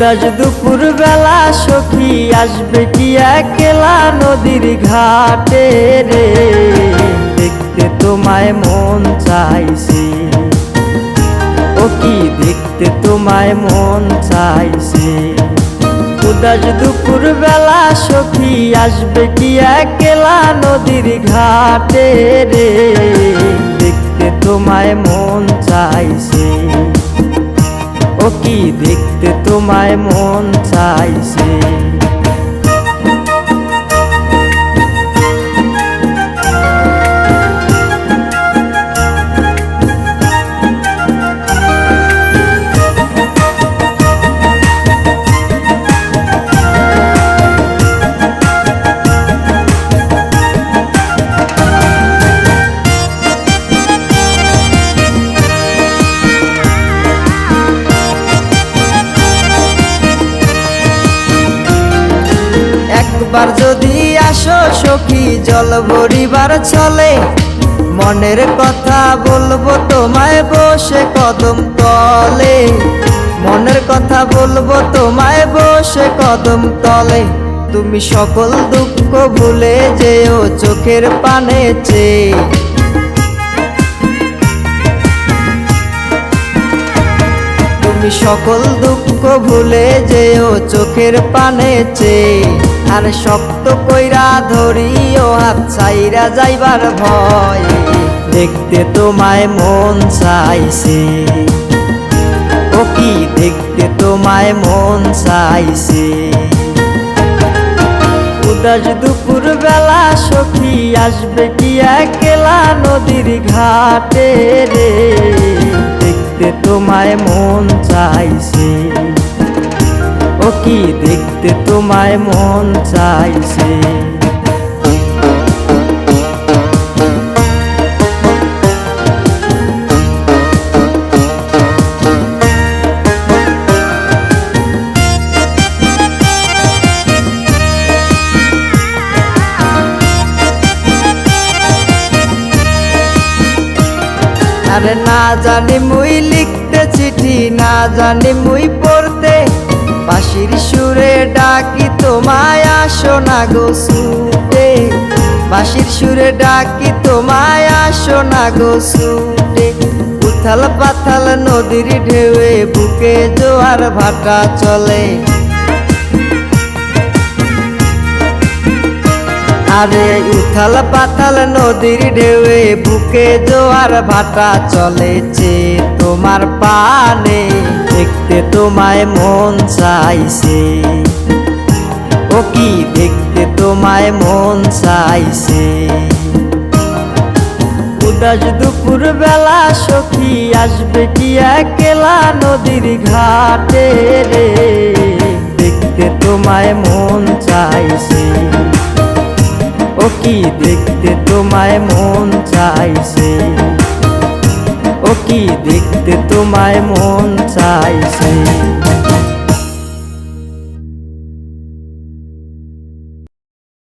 উদাস দুপুর বেলা সখী আসবে কি একলা নদীর ঘাটে রে, দেখতে তোমায় মন চাইছে। ও কি দেখতে তোমায় মন চাইছে। উদাস দুপুর বেলা সখী আসবে কি একলা নদীর ঘাটে রে, দেখতে তোমায় মন চাইছে। ও কি দেখতে তোমায় মন চাইছে। একবার যদি আসো সখী জল ভরিবার চলে, মনের কথা বলবো তোমায় বসে কদম তলে। মনের কথা বলবো তোমায় বসে কদম তলে। তুমি সকল দুঃখ ভুলে যেও চোখের পানে চেয়ে। তুমি সকল দুঃখ ভুলে যেও চোখের পানে চেয়ে। আর শক্ত কইরা ধরিও হাত ছাইরা যাইবার ভয়, দেখতে তোমায় মন চাইছে। ও কি দেখতে তোমায় মন চাইছে। উদাস দুপুর বেলা সখী আসবে কি একলা নদীর ঘাটে রে, দেখতে তোমায় মন চাইছে। ও কি দেখতে তোমায় মন চাইছে। আরে না জানি মুই লিখতে চিঠি, না জানি মুই পড়তে, বাঁশির সুরে ডাকি তোমায় আসো না গো ছুটে। বাঁশির সুরে ডাকি তোমায় আসো না গো ছুটে। উথাল পাথাল নদীর ঢেউয়ে বুকে জোয়ার ভাটা চলে। আরে উথাল পাথাল নদীর ঢেউয়ে বুকে জোয়ার ভাটা চলেছে তোমার পানে, দেখতে তোমায় মন চাইছে। ও কি দেখতে তোমায় মন চাইছে। উদাস দুপুর বেলা সখী আসবে কি একলা নদীর ঘাটে রে, দেখতে তোমায় মন চাইছে। ও কি দেখতে তোমায় মন চাইছে। ও কি দেখতে তোমায় মন চাইছে।